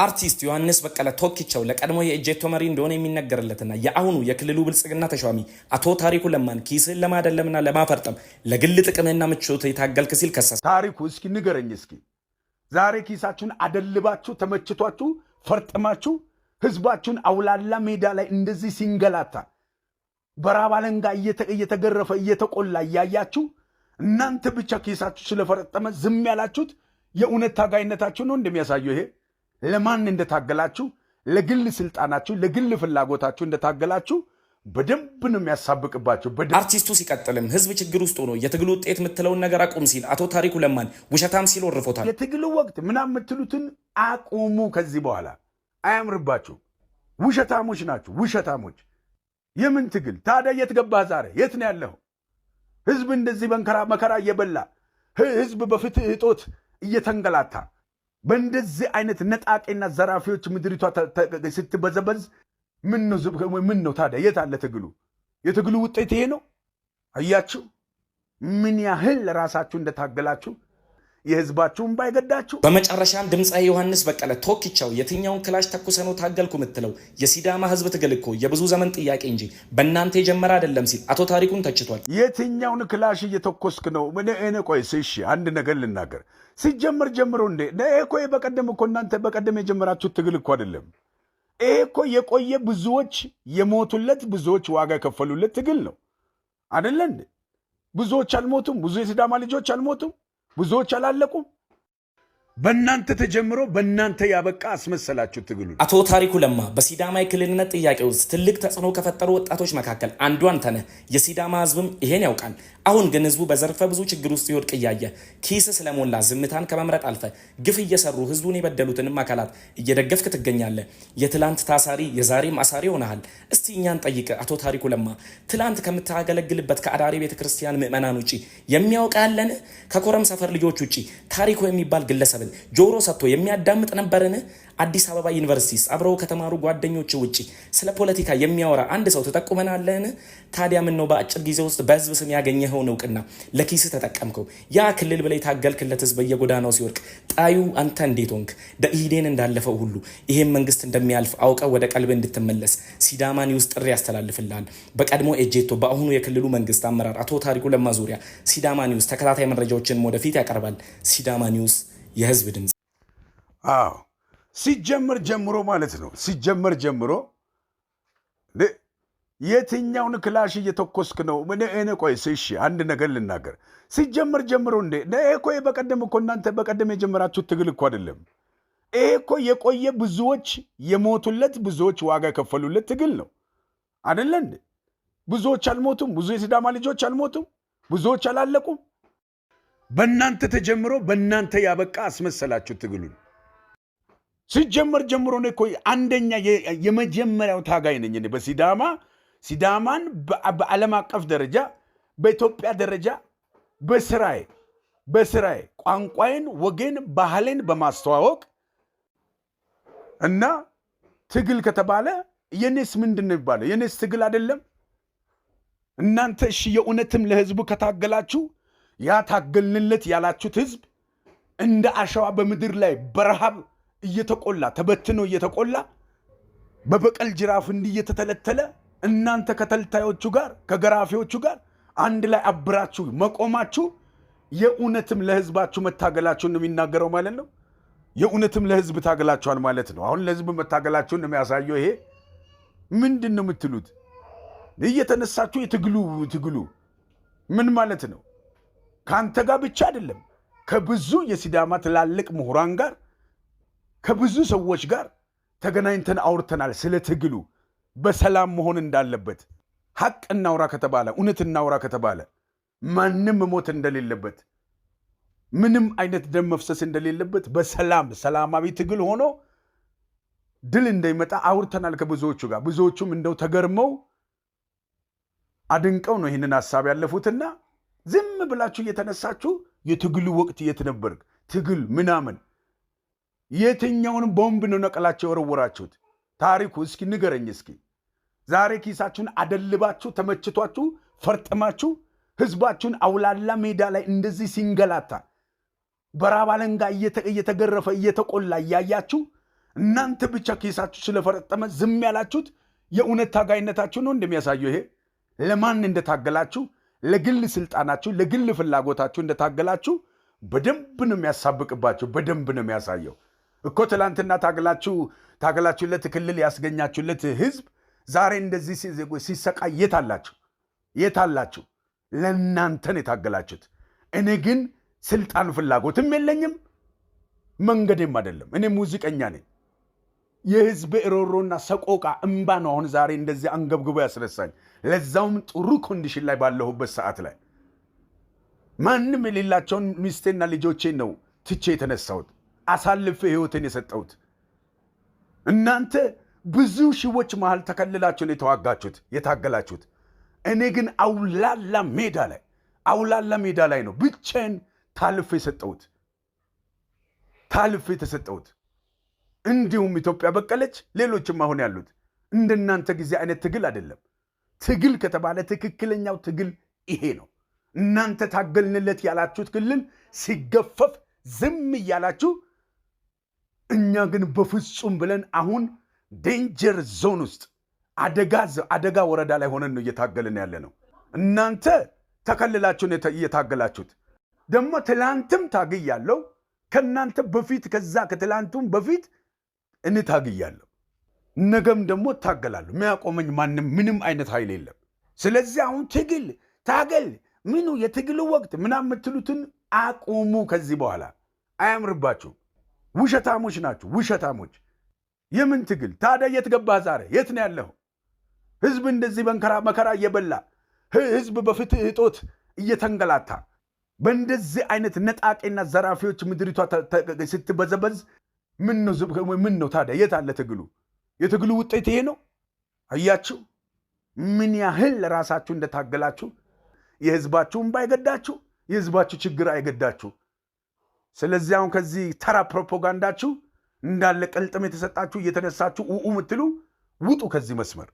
አርቲስት ዮሐንስ በቀለ ቶኪቻው ለቀድሞ የኤጀቶ መሪ እንደሆነ የሚነገርለትና የአሁኑ የክልሉ ብልጽግና ተሿሚ አቶ ታሪኩ ለማን ኪስን ለማደለምና ለማፈርጠም ለግል ጥቅምና ምቾት የታገልክ ሲል ከሰሰ። ታሪኩ እስኪ ንገረኝ፣ እስኪ ዛሬ ኪሳችሁን አደልባችሁ ተመችቷችሁ ፈርጥማችሁ ህዝባችሁን አውላላ ሜዳ ላይ እንደዚህ ሲንገላታ በራባለንጋ እየተገረፈ እየተቆላ ያያችሁ እናንተ ብቻ ኪሳችሁ ስለፈረጠመ ዝም ያላችሁት የእውነት ታጋይነታችሁ ነው እንደሚያሳየው። ይሄ ለማን እንደታገላችሁ ለግል ስልጣናችሁ ለግል ፍላጎታችሁ እንደታገላችሁ በደንብ ነው የሚያሳብቅባችሁ። አርቲስቱ ሲቀጥልም ህዝብ ችግር ውስጥ ሆኖ የትግሉ ውጤት የምትለውን ነገር አቁም ሲል አቶ ታሪኩ ለማን ውሸታም ሲል ወርፎታል። የትግሉ ወቅት ምናምን የምትሉትን አቁሙ። ከዚህ በኋላ አያምርባችሁ። ውሸታሞች ናችሁ፣ ውሸታሞች። የምን ትግል ታዲያ? የት ገባህ ዛሬ? የት ነው ያለው? ህዝብ እንደዚህ መከራ እየበላ ህዝብ በፍትህ እጦት እየተንገላታ በእንደዚህ አይነት ነጣቂና ዘራፊዎች ምድሪቷ ስትበዘበዝ ምን ነው ታዲያ? የት አለ ትግሉ? የትግሉ ውጤት ይሄ ነው። አያችሁ ምን ያህል ራሳችሁ እንደታገላችሁ የህዝባችሁን ባይገዳችሁ። በመጨረሻም ድምጻዊ ዮሐንስ በቀለ ቶኪቻው የትኛውን ክላሽ ተኩሰነው ታገልኩ የምትለው የሲዳማ ህዝብ ትግል እኮ የብዙ ዘመን ጥያቄ እንጂ በእናንተ የጀመረ አይደለም ሲል አቶ ታሪኩን ተችቷል። የትኛውን ክላሽ እየተኮስክ ነው? እኔ ቆይ እሺ አንድ ነገር ልናገር። ሲጀምር ጀምሮ እንዴ እኮ በቀደም እኮ እናንተ በቀደም የጀመራችሁት ትግል እኮ አይደለም። ይሄ እኮ የቆየ ብዙዎች የሞቱለት ብዙዎች ዋጋ የከፈሉለት ትግል ነው አይደለ እንዴ? ብዙዎች አልሞቱም? ብዙ የሲዳማ ልጆች አልሞቱም? ብዙዎች አላለቁም? በእናንተ ተጀምሮ በእናንተ ያበቃ አስመሰላችሁ ትግሉ። አቶ ታሪኩ ለማ በሲዳማ የክልልነት ጥያቄ ውስጥ ትልቅ ተጽዕኖ ከፈጠሩ ወጣቶች መካከል አንዱ አንተ ነህ። የሲዳማ ህዝብም ይሄን ያውቃል። አሁን ግን ህዝቡ በዘርፈ ብዙ ችግር ውስጥ ይወድቅ እያየ ኪስ ስለሞላ ዝምታን ከመምረጥ አልፈ ግፍ እየሰሩ ህዝቡን የበደሉትንም አካላት እየደገፍክ ትገኛለህ። የትላንት ታሳሪ የዛሬም አሳሪ ሆነሃል። እስቲ እኛን ጠይቅ አቶ ታሪኩ ለማ፣ ትላንት ከምታገለግልበት ከአዳሪ ቤተክርስቲያን ምዕመናን ውጪ የሚያውቃለን? ከኮረም ሰፈር ልጆች ውጪ ታሪኩ የሚባል ግለሰብን ጆሮ ሰጥቶ የሚያዳምጥ ነበርን? አዲስ አበባ ዩኒቨርሲቲ አብረው ከተማሩ ጓደኞች ውጪ ስለ ፖለቲካ የሚያወራ አንድ ሰው ተጠቁመናለን? ታዲያ ምን ነው በአጭር ጊዜ ውስጥ በህዝብ ስም ያገኘኸውን እውቅና ለኪስ ተጠቀምከው? ያ ክልል ብለህ ታገልክለት ህዝብ በየጎዳናው ሲወድቅ ጣዩ አንተ እንዴት ሆንክ? ደኢህዴን እንዳለፈው ሁሉ ይሄን መንግስት እንደሚያልፍ አውቀው ወደ ቀልብ እንድትመለስ ሲዳማ ኒውስ ጥሪ ያስተላልፍልሃል። በቀድሞ ኤጀቶ በአሁኑ የክልሉ መንግስት አመራር አቶ ታሪኩ ለማ ዙሪያ ሲዳማ ኒውስ ተከታታይ መረጃዎችን ወደፊት ያቀርባል። ሲዳማ ኒውስ የህዝብ ድምጽ። አዎ ሲጀመር ጀምሮ ማለት ነው። ሲጀመር ጀምሮ የትኛውን ክላሽ እየተኮስክ ነው? እኔ ቆይ እሺ አንድ ነገር ልናገር። ሲጀመር ጀምሮ እንዴ እኮ በቀደም እኮ እናንተ በቀደም የጀመራችሁት ትግል እኮ አይደለም። ይሄ እኮ የቆየ ብዙዎች የሞቱለት ብዙዎች ዋጋ የከፈሉለት ትግል ነው አይደለ እንዴ? ብዙዎች አልሞቱም? ብዙ የሲዳማ ልጆች አልሞቱም? ብዙዎች አላለቁም? በእናንተ ተጀምሮ በእናንተ ያበቃ አስመሰላችሁ ትግሉን። ሲጀመር ጀምሮ ነው እኮ አንደኛ የመጀመሪያው ታጋይ ነኝ እኔ ሲዳማን በዓለም አቀፍ ደረጃ በኢትዮጵያ ደረጃ በስራዬ ቋንቋዬን፣ ወጌን፣ ባህሌን በማስተዋወቅ እና ትግል ከተባለ የኔስ ምንድን ነው ይባላል? የኔስ ትግል አይደለም? እናንተ እሺ የእውነትም ለህዝቡ ከታገላችሁ ያ ታገልንለት ያላችሁት ህዝብ እንደ አሸዋ በምድር ላይ በረሃብ እየተቆላ ተበትኖ እየተቆላ በበቀል ጅራፍ እንዲህ እየተተለተለ እናንተ ከተልታዮቹ ጋር ከገራፊዎቹ ጋር አንድ ላይ አብራችሁ መቆማችሁ የእውነትም ለህዝባችሁ መታገላችሁን ነው የሚናገረው ማለት ነው። የእውነትም ለህዝብ ታገላችኋል ማለት ነው። አሁን ለህዝብ መታገላችሁን ነው የሚያሳየው። ይሄ ምንድን ነው የምትሉት? እየተነሳችሁ ትግሉ ምን ማለት ነው? ከአንተ ጋር ብቻ አይደለም፣ ከብዙ የሲዳማ ትላልቅ ምሁራን ጋር ከብዙ ሰዎች ጋር ተገናኝተን አውርተናል። ስለ ትግሉ በሰላም መሆን እንዳለበት፣ ሐቅ እናውራ ከተባለ እውነት እናውራ ከተባለ ማንም ሞት እንደሌለበት፣ ምንም አይነት ደም መፍሰስ እንደሌለበት ሰላማዊ ትግል ሆኖ ድል እንደሚመጣ አውርተናል ከብዙዎቹ ጋር። ብዙዎቹም እንደው ተገርመው አድንቀው ነው ይህንን ሐሳብ ያለፉትና ዝም ብላችሁ እየተነሳችሁ የትግሉ ወቅት የት ነበርክ? ትግል ምናምን የትኛውን ቦምብ ነው ነቀላቸው የወረወራችሁት? ታሪኩ እስኪ ንገረኝ። እስኪ ዛሬ ኪሳችሁን አደልባችሁ ተመችቷችሁ ፈርጥማችሁ ህዝባችሁን አውላላ ሜዳ ላይ እንደዚህ ሲንገላታ በራባለንጋ እየተገረፈ እየተቆላ ያያችሁ እናንተ ብቻ ኬሳችሁ ስለፈረጠመ ዝም ያላችሁት የእውነት ታጋይነታችሁ ነው እንደሚያሳየው። ይሄ ለማን እንደታገላችሁ፣ ለግል ስልጣናችሁ፣ ለግል ፍላጎታችሁ እንደታገላችሁ በደንብ ነው የሚያሳብቅባችሁ። በደንብ ነው የሚያሳየው እኮ። ትላንትና ታገላችሁለት ክልል ያስገኛችሁለት ህዝብ ዛሬ እንደዚህ ሲሰቃይ የት አላችሁ? የት አላችሁ? ለእናንተን የታገላችሁት። እኔ ግን ስልጣን ፍላጎትም የለኝም መንገዴም አይደለም። እኔ ሙዚቀኛ ነኝ። የህዝብ ሮሮና ሰቆቃ እምባ ነው አሁን ዛሬ እንደዚህ አንገብግቦ ያስረሳኝ። ለዛውም ጥሩ ኮንዲሽን ላይ ባለሁበት ሰዓት ላይ ማንም የሌላቸውን ሚስቴና ልጆቼን ነው ትቼ የተነሳሁት፣ አሳልፌ ህይወትን የሰጠሁት። እናንተ ብዙ ሺዎች መሃል ተከልላችሁ ነው የተዋጋችሁት የታገላችሁት። እኔ ግን አውላላ ሜዳ ላይ ነው ብቻዬን ታልፌ የሰጠሁት፣ ታልፌ የተሰጠሁት። እንዲሁም ኢትዮጵያ በቀለች፣ ሌሎችም አሁን ያሉት እንደናንተ ጊዜ አይነት ትግል አይደለም። ትግል ከተባለ ትክክለኛው ትግል ይሄ ነው። እናንተ ታገልንለት ያላችሁት ክልል ሲገፈፍ ዝም እያላችሁ፣ እኛ ግን በፍጹም ብለን አሁን ዴንጀር ዞን ውስጥ አደጋ ወረዳ ላይ ሆነን ነው እየታገልን ያለ ነው። እናንተ ተከልላችሁን እየታገላችሁት። ደግሞ ትላንትም ታግያለሁ፣ ከእናንተ በፊት ከዛ ከትላንቱም በፊት እንታግያለሁ፣ ነገም ደግሞ እታገላለሁ። የሚያቆመኝ ማንም ምንም አይነት ኃይል የለም። ስለዚህ አሁን ታገል ምኑ የትግሉ ወቅት ምናምን የምትሉትን አቁሙ። ከዚህ በኋላ አያምርባችሁም። ውሸታሞች ናችሁ፣ ውሸታሞች። የምን ትግል ታዲያ? የት ገባህ ዛሬ? የት ነው ያለሁ? ህዝብ እንደዚህ መከራ እየበላ ህዝብ በፍትህ እጦት እየተንገላታ በእንደዚህ አይነት ነጣቂና ዘራፊዎች ምድሪቷ ስትበዘበዝ ምን ነው ታዲያ? የት አለ ትግሉ? የትግሉ ውጤት ይሄ ነው። አያችሁ ምን ያህል ራሳችሁ እንደታገላችሁ። የህዝባችሁን ባይገዳችሁ፣ የህዝባችሁ ችግር አይገዳችሁ። ስለዚህ አሁን ከዚህ ተራ ፕሮፓጋንዳችሁ እንዳለ ቅልጥም የተሰጣችሁ እየተነሳችሁ ኡኡ ምትሉ ውጡ ከዚህ መስመር።